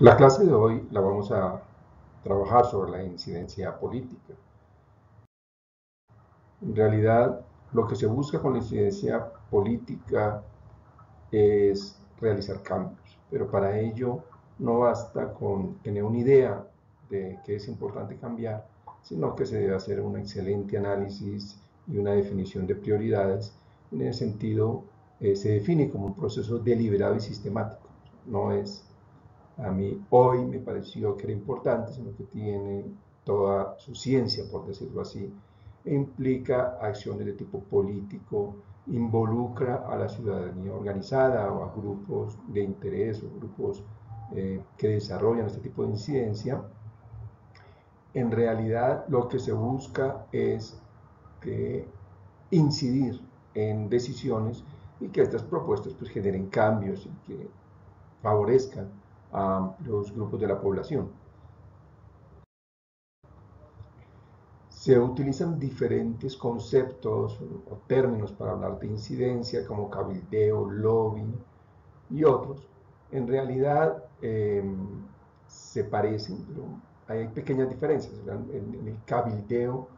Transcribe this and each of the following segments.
La clase de hoy la vamos a trabajar sobre la incidencia política. En realidad, lo que se busca con la incidencia política es realizar cambios, pero para ello no basta con tener una idea de qué es importante cambiar, sino que se debe hacer un excelente análisis y una definición de prioridades. En ese sentido, se define como un proceso deliberado y sistemático. No es a mí hoy me pareció que era importante, sino que tiene toda su ciencia, por decirlo así, e implica acciones de tipo político, involucra a la ciudadanía organizada o a grupos de interés o grupos que desarrollan este tipo de incidencia. En realidad lo que se busca es incidir en decisiones y que estas propuestas pues generen cambios y que favorezcan a los grupos de la población. Se utilizan diferentes conceptos o términos para hablar de incidencia, como cabildeo, lobby y otros. En realidad se parecen, pero hay pequeñas diferencias. En el cabildeo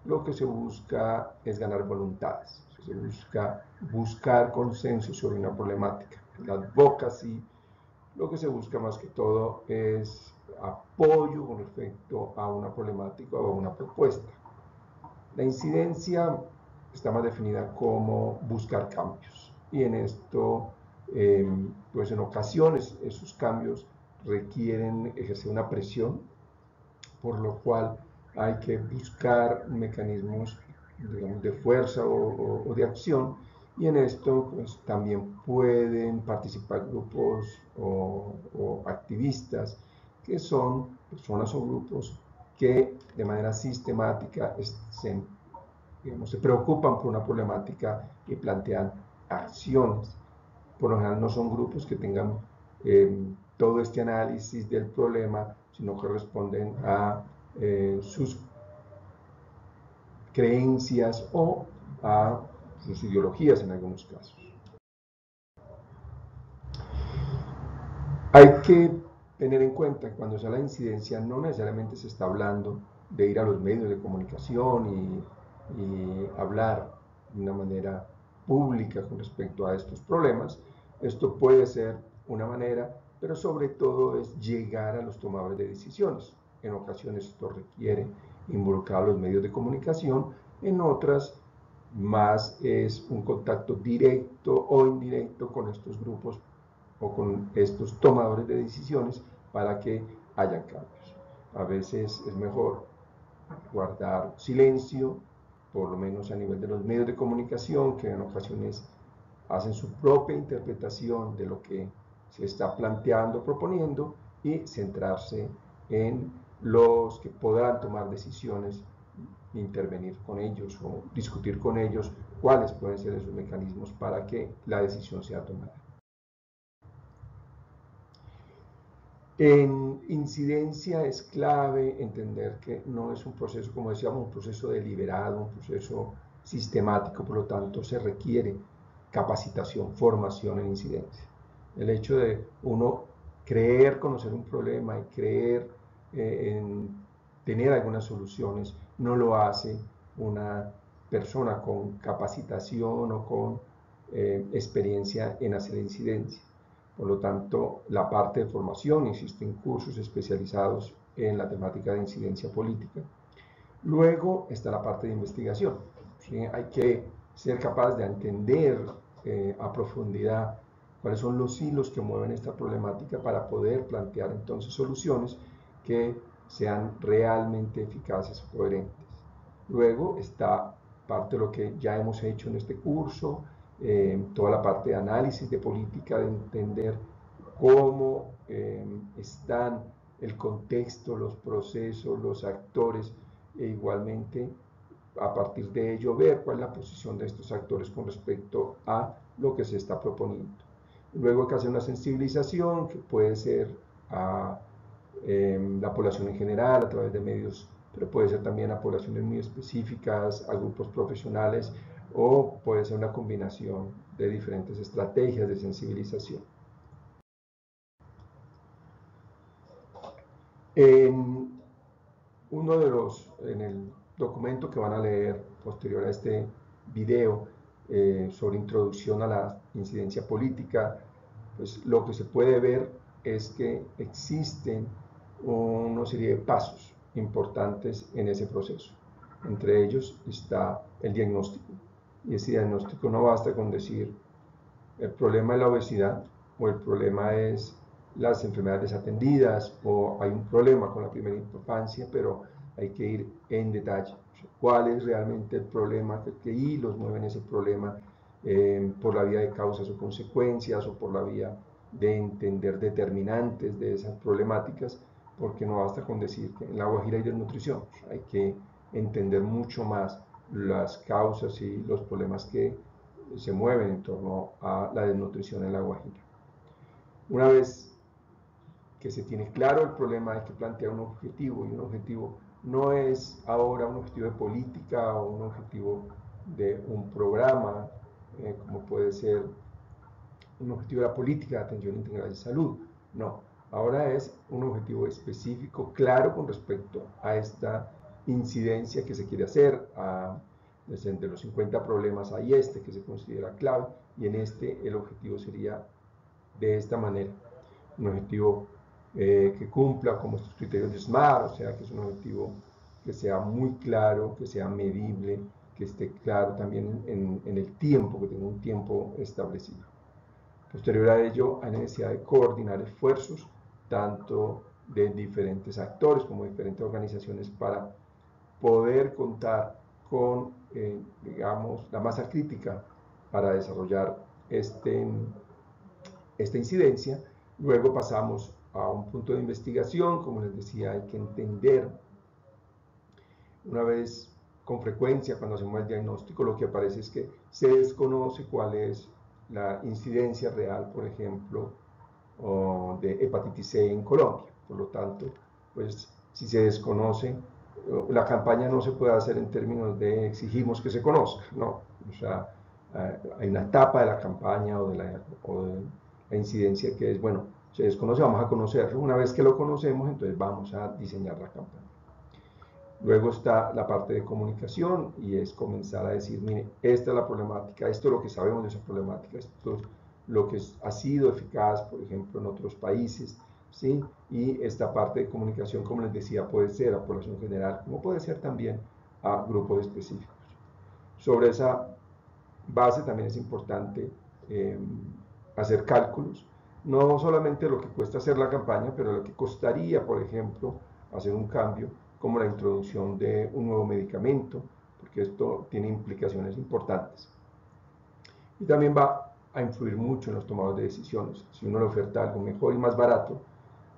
lo que se busca es ganar voluntades, se busca buscar consenso sobre una problemática. El advocacy, lo que se busca más que todo es apoyo con respecto a una problemática o a una propuesta. La incidencia está más definida como buscar cambios y en esto, pues en ocasiones esos cambios requieren ejercer una presión, por lo cual hay que buscar mecanismos, digamos, de fuerza o de acción, y en esto pues, también pueden participar grupos o activistas que son personas o grupos que de manera sistemática se preocupan por una problemática y plantean acciones. Por lo general no son grupos que tengan todo este análisis del problema, sino que responden a sus creencias o a sus ideologías en algunos casos. Hay que tener en cuenta que cuando se habla de incidencia no necesariamente se está hablando de ir a los medios de comunicación y hablar de una manera pública con respecto a estos problemas. Esto puede ser una manera, pero sobre todo es llegar a los tomadores de decisiones. En ocasiones esto requiere involucrar a los medios de comunicación, en otras más es un contacto directo o indirecto con estos grupos o con estos tomadores de decisiones para que haya cambios. A veces es mejor guardar silencio, por lo menos a nivel de los medios de comunicación, que en ocasiones hacen su propia interpretación de lo que se está planteando, proponiendo, y centrarse en los que podrán tomar decisiones, intervenir con ellos o discutir con ellos cuáles pueden ser esos mecanismos para que la decisión sea tomada. En incidencia es clave entender que no es un proceso, como decíamos, un proceso deliberado, un proceso sistemático, por lo tanto se requiere capacitación, formación en incidencia. El hecho de uno creer conocer un problema y creer en tener algunas soluciones no lo hace una persona con capacitación o con experiencia en hacer incidencia. Por lo tanto, la parte de formación, existen cursos especializados en la temática de incidencia política. Luego está la parte de investigación. ¿Sí? Hay que ser capaz de entender a profundidad cuáles son los hilos que mueven esta problemática para poder plantear entonces soluciones que sean realmente eficaces o coherentes. Luego está parte de lo que ya hemos hecho en este curso, toda la parte de análisis de política, de entender cómo están el contexto, los procesos, los actores, e igualmente a partir de ello ver cuál es la posición de estos actores con respecto a lo que se está proponiendo. Luego hay que hacer una sensibilización que puede ser a la población en general a través de medios, pero puede ser también a poblaciones muy específicas, a grupos profesionales, o puede ser una combinación de diferentes estrategias de sensibilización. En en el documento que van a leer posterior a este video sobre introducción a la incidencia política, pues lo que se puede ver es que existen una serie de pasos importantes en ese proceso. Entre ellos está el diagnóstico. Y ese diagnóstico no basta con decir el problema es la obesidad o el problema es las enfermedades desatendidas o hay un problema con la primera infancia, pero hay que ir en detalle. ¿Cuál es realmente el problema? ¿Qué hilos mueven ese problema por la vía de causas o consecuencias o por la vía de entender determinantes de esas problemáticas? Porque no basta con decir que en la Guajira hay desnutrición, hay que entender mucho más las causas y los problemas que se mueven en torno a la desnutrición en la Guajira. Una vez que se tiene claro el problema, hay que plantear un objetivo, y un objetivo no es ahora un objetivo de política o un objetivo de un programa, como puede ser un objetivo de la política de atención integral de salud. No, ahora es un objetivo específico, claro, con respecto a esta incidencia que se quiere hacer. Entre los 50 problemas hay este que se considera clave, y en este el objetivo sería de esta manera. Un objetivo que cumpla con nuestros criterios de SMART, o sea, que es un objetivo que sea muy claro, que sea medible, que esté claro también en el tiempo, que tenga un tiempo establecido. Posterior a ello, hay necesidad de coordinar esfuerzos, tanto de diferentes actores como de diferentes organizaciones, para poder contar con, digamos, la masa crítica para desarrollar esta incidencia. Luego pasamos a un punto de investigación. Como les decía, hay que entender, una vez con frecuencia cuando hacemos el diagnóstico, lo que aparece es que se desconoce cuál es la incidencia real, por ejemplo, de hepatitis C en Colombia. Por lo tanto, pues si se desconoce, la campaña no se puede hacer en términos de exigimos que se conozca, no. O sea, hay una etapa de la campaña o de la incidencia que es, bueno, se desconoce, vamos a conocerlo. Una vez que lo conocemos, entonces vamos a diseñar la campaña. Luego está la parte de comunicación, y es comenzar a decir, mire, esta es la problemática, esto es lo que sabemos de esa problemática, esto es lo que ha sido eficaz, por ejemplo, en otros países, ¿sí? Y esta parte de comunicación, como les decía, puede ser a población general, como puede ser también a grupos específicos. Sobre esa base también es importante hacer cálculos, no solamente lo que cuesta hacer la campaña, pero lo que costaría, por ejemplo, hacer un cambio como la introducción de un nuevo medicamento, porque esto tiene implicaciones importantes. Y también va a influir mucho en los tomadores de decisiones. Si uno le oferta algo mejor y más barato,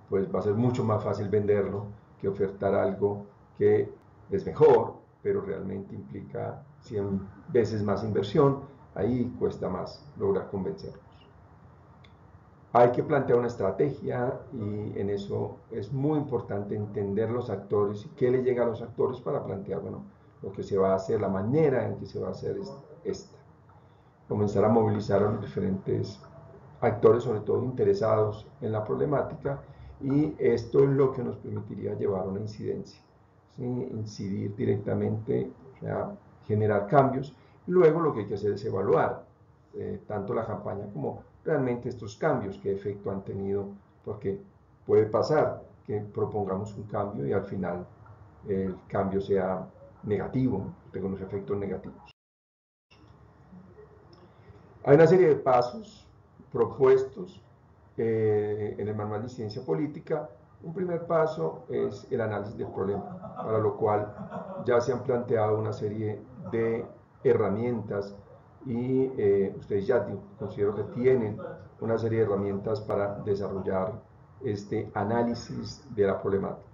pues va a ser mucho más fácil venderlo que ofertar algo que es mejor, pero realmente implica 100 veces más inversión. Ahí cuesta más lograr convencerlos. Hay que plantear una estrategia, y en eso es muy importante entender los actores y qué le llega a los actores para plantear, bueno, lo que se va a hacer, la manera en que se va a hacer esta. Comenzar a movilizar a los diferentes actores, sobre todo interesados en la problemática, y esto es lo que nos permitiría llevar a una incidencia, ¿sí? Incidir directamente, o sea, generar cambios. Luego lo que hay que hacer es evaluar tanto la campaña como realmente estos cambios, qué efecto han tenido, porque puede pasar que propongamos un cambio y al final el cambio sea negativo, tenga unos efectos negativos. Hay una serie de pasos propuestos en el manual de incidencia política. Un primer paso es el análisis del problema, para lo cual ya se han planteado una serie de herramientas, y ustedes ya considero que tienen una serie de herramientas para desarrollar este análisis de la problemática.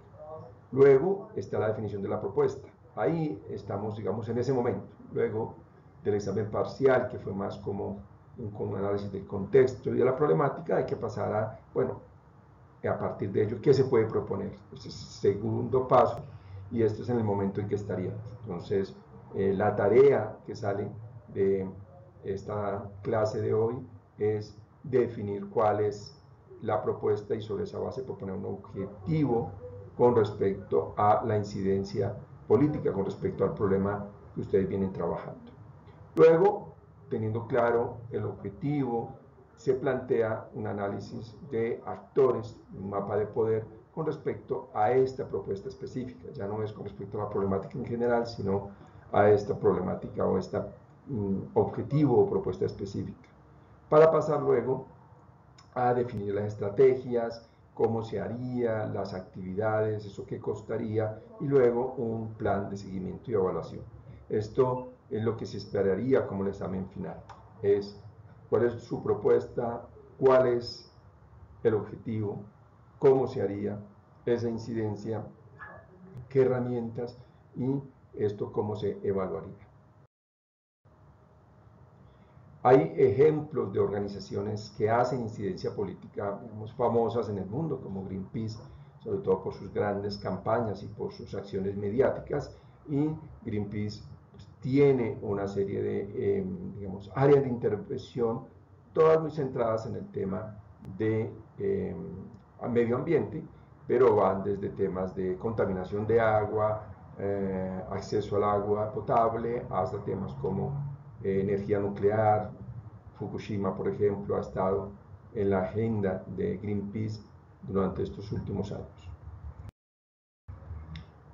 Luego está la definición de la propuesta. Ahí estamos, digamos, en ese momento. Luego del examen parcial, que fue más como un análisis del contexto y de la problemática, hay que pasar a, bueno, a partir de ello, ¿qué se puede proponer? Este es el segundo paso, y este es en el momento en que estaríamos. Entonces, la tarea que sale de esta clase de hoy es definir cuál es la propuesta, y sobre esa base proponer un objetivo con respecto a la incidencia política, con respecto al problema que ustedes vienen trabajando. Luego, teniendo claro el objetivo, se plantea un análisis de actores, un mapa de poder con respecto a esta propuesta específica. Ya no es con respecto a la problemática en general, sino a esta problemática o este objetivo o propuesta específica. Para pasar luego a definir las estrategias, cómo se haría, las actividades, eso qué costaría, y luego un plan de seguimiento y evaluación. Esto es lo que se esperaría como el examen final. Es cuál es su propuesta, cuál es el objetivo, cómo se haría esa incidencia, qué herramientas y esto cómo se evaluaría. Hay ejemplos de organizaciones que hacen incidencia política, digamos, famosas en el mundo, como Greenpeace, sobre todo por sus grandes campañas y por sus acciones mediáticas, y Greenpeace pues, tiene una serie de digamos, áreas de intervención, todas muy centradas en el tema de medio ambiente, pero van desde temas de contaminación de agua, acceso al agua potable, hasta temas como energía nuclear. Fukushima, por ejemplo, ha estado en la agenda de Greenpeace durante estos últimos años.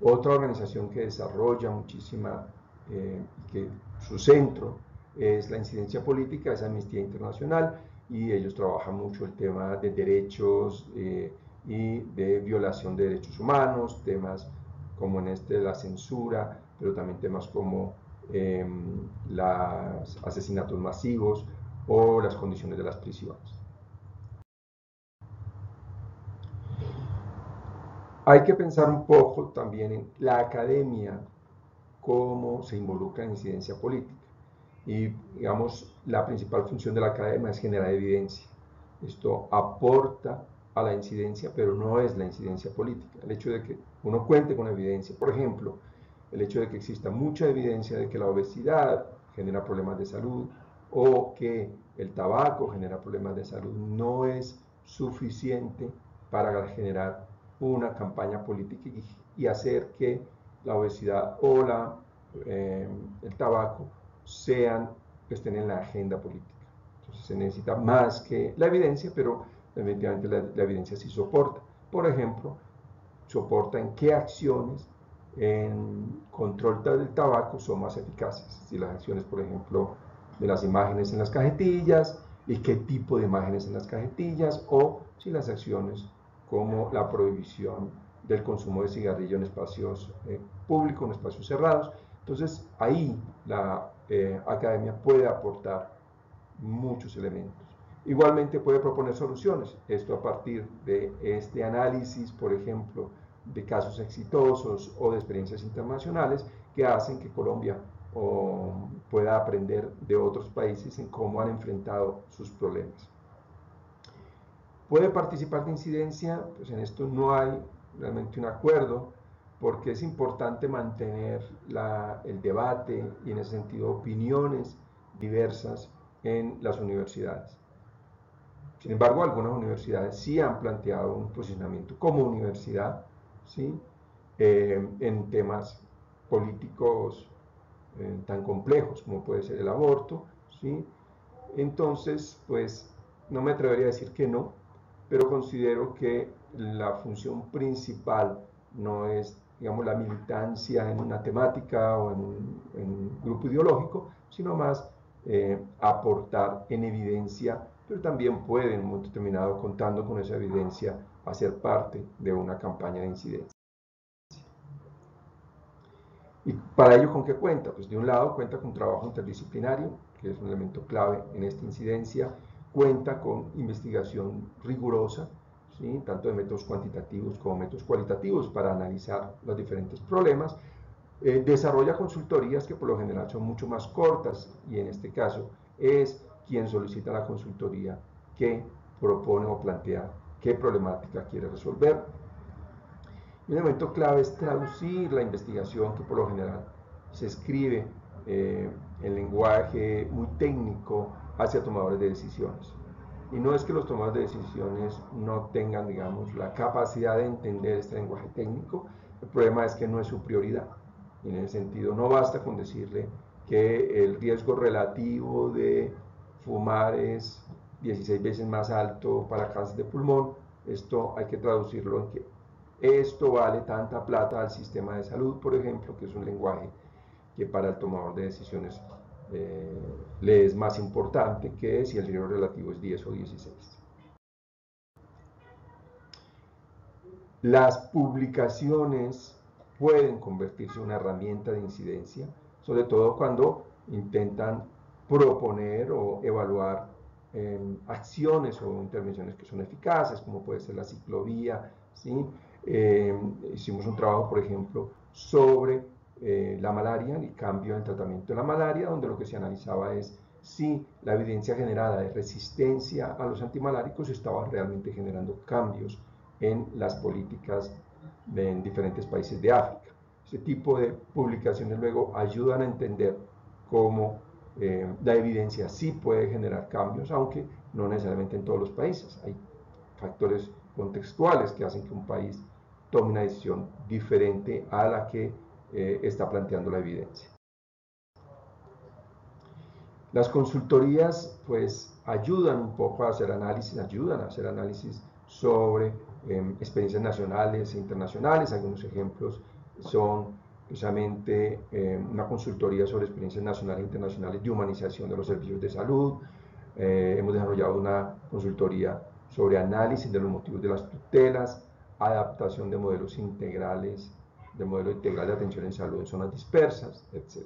Otra organización que desarrolla muchísima, que su centro es la incidencia política, es Amnistía Internacional, y ellos trabajan mucho el tema de derechos y de violación de derechos humanos, temas como en la censura, pero también temas como los asesinatos masivos o las condiciones de las prisiones. Hay que pensar un poco también en la academia, cómo se involucra en incidencia política. Y, digamos, la principal función de la academia es generar evidencia. Esto aporta a la incidencia, pero no es la incidencia política. El hecho de que uno cuente con evidencia, por ejemplo, el hecho de que exista mucha evidencia de que la obesidad genera problemas de salud o que el tabaco genera problemas de salud, no es suficiente para generar una campaña política y hacer que la obesidad o el tabaco estén en la agenda política. Entonces se necesita más que la evidencia, pero definitivamente la evidencia sí soporta. Por ejemplo, soporta en qué acciones en control del tabaco son más eficaces. Si las acciones, por ejemplo, de las imágenes en las cajetillas y qué tipo de imágenes en las cajetillas, o si las acciones como la prohibición del consumo de cigarrillo en espacios públicos, en espacios cerrados. Entonces ahí la academia puede aportar muchos elementos. Igualmente puede proponer soluciones, esto a partir de este análisis, por ejemplo, de casos exitosos o de experiencias internacionales que hacen que Colombia pueda aprender de otros países en cómo han enfrentado sus problemas. ¿Puede participar de incidencia? Pues en esto no hay realmente un acuerdo, porque es importante mantener el debate y en ese sentido opiniones diversas en las universidades. Sin embargo, algunas universidades sí han planteado un posicionamiento como universidad, ¿sí? En temas políticos tan complejos como puede ser el aborto, ¿sí? Entonces, pues no me atrevería a decir que no, pero considero que la función principal no es, digamos, la militancia en una temática o en un grupo ideológico, sino más aportar en evidencia, pero también puede en un momento determinado, contando con esa evidencia, hacer parte de una campaña de incidencia. ¿Y para ello con qué cuenta? Pues de un lado cuenta con trabajo interdisciplinario, que es un elemento clave en esta incidencia, cuenta con investigación rigurosa, ¿sí? Tanto de métodos cuantitativos como métodos cualitativos para analizar los diferentes problemas, desarrolla consultorías que por lo general son mucho más cortas y en este caso es quien solicita la consultoría que propone o plantea qué problemática quiere resolver. Un elemento clave es traducir la investigación que por lo general se escribe en lenguaje muy técnico hacia tomadores de decisiones. Y no es que los tomadores de decisiones no tengan, digamos, la capacidad de entender este lenguaje técnico, el problema es que no es su prioridad. Y en ese sentido, no basta con decirle que el riesgo relativo de fumar es 16 veces más alto para cáncer de pulmón. Esto hay que traducirlo en que esto vale tanta plata al sistema de salud, por ejemplo, que es un lenguaje que para el tomador de decisiones le es más importante que si el riesgo relativo es 10 o 16. Las publicaciones pueden convertirse en una herramienta de incidencia, sobre todo cuando intentan proponer o evaluar acciones o intervenciones que son eficaces, como puede ser la ciclovía, ¿sí? Hicimos un trabajo, por ejemplo, sobre la malaria, el cambio en el tratamiento de la malaria, donde lo que se analizaba es si la evidencia generada de resistencia a los antimaláricos estaba realmente generando cambios en las políticas en diferentes países de África. Ese tipo de publicaciones luego ayudan a entender cómo la evidencia sí puede generar cambios, aunque no necesariamente en todos los países. Hay factores contextuales que hacen que un país tome una decisión diferente a la que está planteando la evidencia. Las consultorías pues ayudan un poco a hacer análisis sobre experiencias nacionales e internacionales. Algunos ejemplos son precisamente una consultoría sobre experiencias nacionales e internacionales de humanización de los servicios de salud. Hemos desarrollado una consultoría sobre análisis de los motivos de las tutelas, adaptación de modelos integrales, de modelo integral de atención en salud en zonas dispersas, etc.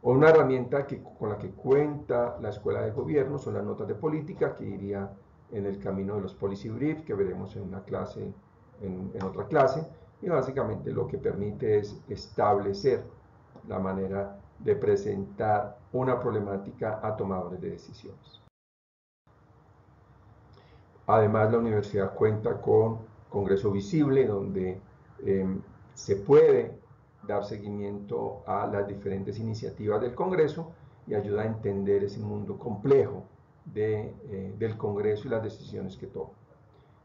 O una herramienta con la que cuenta la Escuela de Gobierno son las notas de política, que iría en el camino de los policy brief, que veremos en una clase, en otra clase, y básicamente lo que permite es establecer la manera de presentar una problemática a tomadores de decisiones. Además, la universidad cuenta con Congreso Visible, donde se puede dar seguimiento a las diferentes iniciativas del Congreso y ayuda a entender ese mundo complejo del Congreso y las decisiones que toma.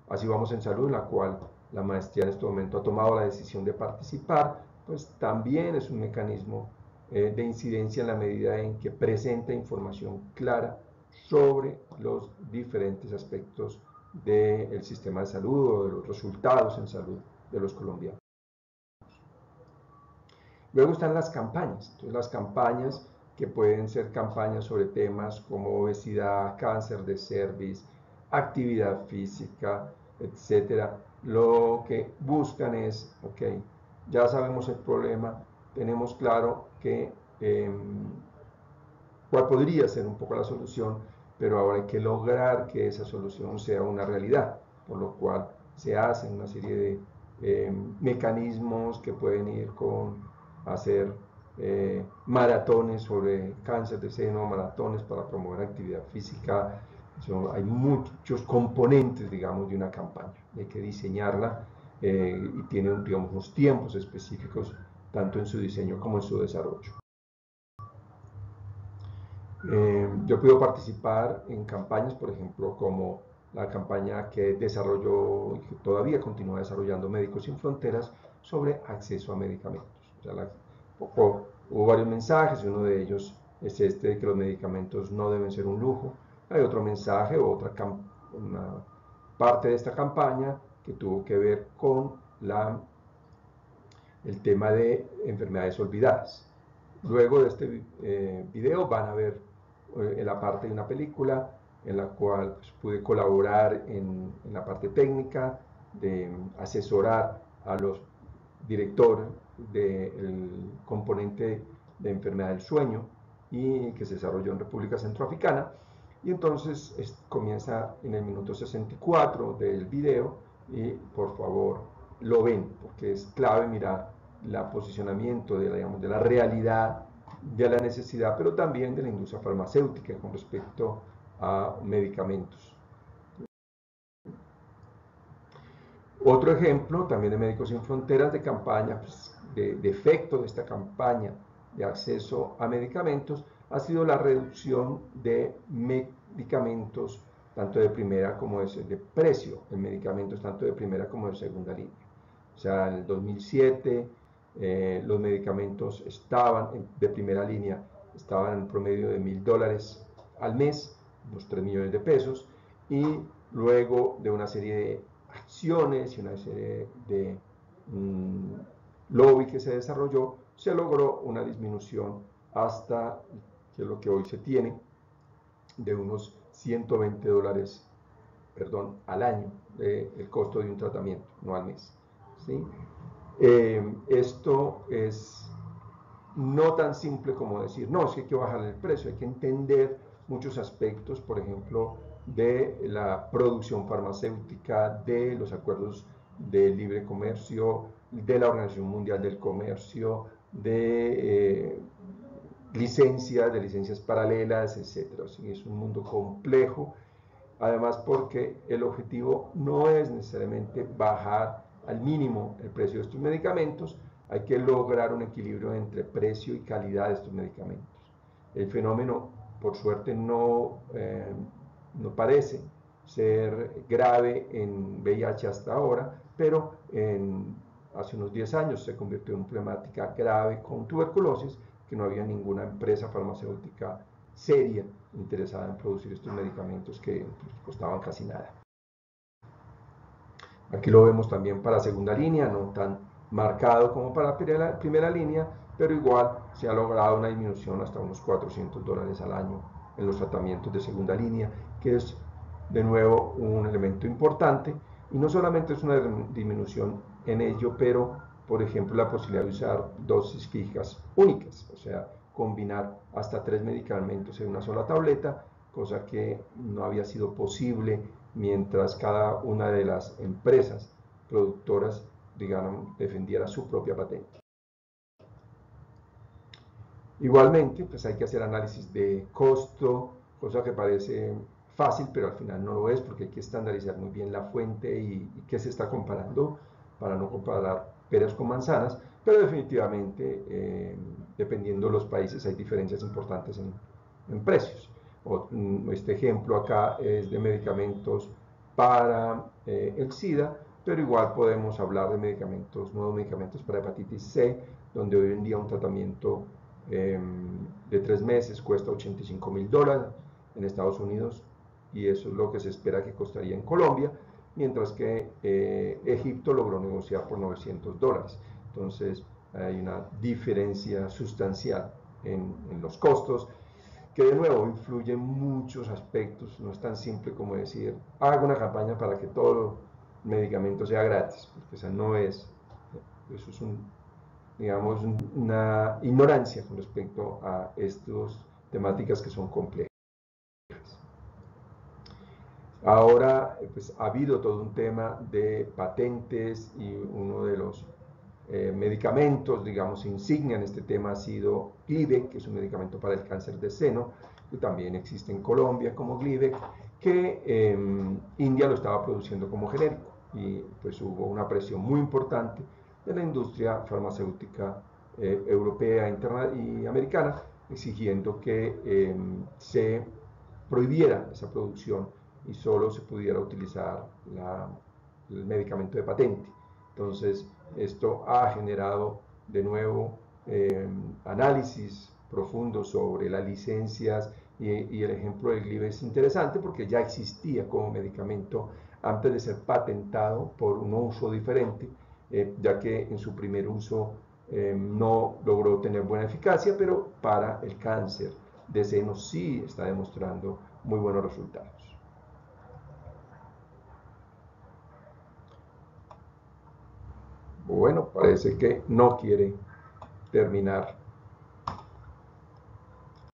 Así vamos en salud, en la cual la maestría en este momento ha tomado la decisión de participar, pues también es un mecanismo de incidencia en la medida en que presenta información clara sobre los diferentes aspectos del sistema de salud o de los resultados en salud de los colombianos. Luego están las campañas. Entonces, las campañas que pueden ser campañas sobre temas como obesidad, cáncer de cervix, actividad física, etcétera. Lo que buscan es, ok, ya sabemos el problema, tenemos claro que cuál podría ser un poco la solución, pero ahora hay que lograr que esa solución sea una realidad, por lo cual se hacen una serie de mecanismos que pueden ir con hacer maratones sobre cáncer de seno, maratones para promover actividad física. Hay muchos componentes, digamos, de una campaña. Hay que diseñarla y tiene, digamos, unos tiempos específicos, tanto en su diseño como en su desarrollo. Yo he podido participar en campañas, por ejemplo, como la campaña que desarrolló y que todavía continúa desarrollando Médicos Sin Fronteras sobre acceso a medicamentos. O sea, hubo varios mensajes y uno de ellos es este de que los medicamentos no deben ser un lujo. Hay otro mensaje o una parte de esta campaña que tuvo que ver con el tema de enfermedades olvidadas. Luego de este video van a ver en la parte de una película en la cual pues, pude colaborar en la parte técnica, de asesorar a los directores del componente de enfermedad del sueño y que se desarrolló en República Centroafricana. Y entonces comienza en el minuto 64 del video y por favor lo ven, porque es clave mirar el posicionamiento de la realidad, de la necesidad, pero también de la industria farmacéutica con respecto a medicamentos. Otro ejemplo también de Médicos Sin Fronteras de campaña, pues, de efecto de esta campaña de acceso a medicamentos, ha sido la reducción de medicamentos, tanto de primera como de precio en medicamentos, tanto de primera como de segunda línea. O sea, en el 2007 los medicamentos de primera línea estaban en promedio de $1.000 al mes, unos 3 millones de pesos, y luego de una serie de acciones y una serie de lobby que se desarrolló, se logró una disminución hasta, que es lo que hoy se tiene, de unos $120, perdón, al año, el costo de un tratamiento, no al mes. ¿Sí? Esto es no tan simple como decir, no, es que hay que bajar el precio, hay que entender muchos aspectos, por ejemplo, de la producción farmacéutica, de los acuerdos de libre comercio, de la Organización Mundial del Comercio, de licencias paralelas, etc. ¿Sí? Es un mundo complejo, además porque el objetivo no es necesariamente bajar al mínimo el precio de estos medicamentos, hay que lograr un equilibrio entre precio y calidad de estos medicamentos. El fenómeno, por suerte, no parece ser grave en VIH hasta ahora, pero hace unos 10 años se convirtió en una problemática grave con tuberculosis, que no había ninguna empresa farmacéutica seria interesada en producir estos medicamentos que costaban casi nada. Aquí lo vemos también para segunda línea, no tan marcado como para primera línea, pero igual se ha logrado una disminución hasta unos $400 al año en los tratamientos de segunda línea, que es de nuevo un elemento importante, y no solamente es una disminución en ello, pero por ejemplo la posibilidad de usar dosis fijas únicas, o sea, combinar hasta 3 medicamentos en una sola tableta, cosa que no había sido posible mientras cada una de las empresas productoras, digamos, defendiera su propia patente. Igualmente, pues hay que hacer análisis de costo, cosa que parece fácil, pero al final no lo es, porque hay que estandarizar muy bien la fuente y qué se está comparando, para no comparar peras con manzanas, pero definitivamente, dependiendo de los países, hay diferencias importantes en precios. Este ejemplo acá es de medicamentos para el SIDA, pero igual podemos hablar de nuevos medicamentos para hepatitis C, donde hoy en día un tratamiento de 3 meses cuesta $85.000 en Estados Unidos, y eso es lo que se espera que costaría en Colombia, mientras que Egipto logró negociar por $900. Entonces hay una diferencia sustancial en los costos, que de nuevo influye en muchos aspectos. No es tan simple como decir, haga una campaña para que todo el medicamento sea gratis, porque esa no es, eso es digamos, una ignorancia con respecto a estas temáticas que son complejas. Ahora, pues ha habido todo un tema de patentes, y uno de los medicamentos, digamos, insignia en este tema ha sido Glivec, que es un medicamento para el cáncer de seno, que también existe en Colombia como Glivec, que India lo estaba produciendo como genérico, y pues hubo una presión muy importante de la industria farmacéutica europea y americana, exigiendo que se prohibiera esa producción y solo se pudiera utilizar el medicamento de patente. Entonces, esto ha generado de nuevo análisis profundos sobre las licencias, y el ejemplo del Glivec es interesante porque ya existía como medicamento antes de ser patentado por un uso diferente, ya que en su primer uso no logró tener buena eficacia, pero para el cáncer de seno sí está demostrando muy buenos resultados. Bueno, parece que no quiere terminar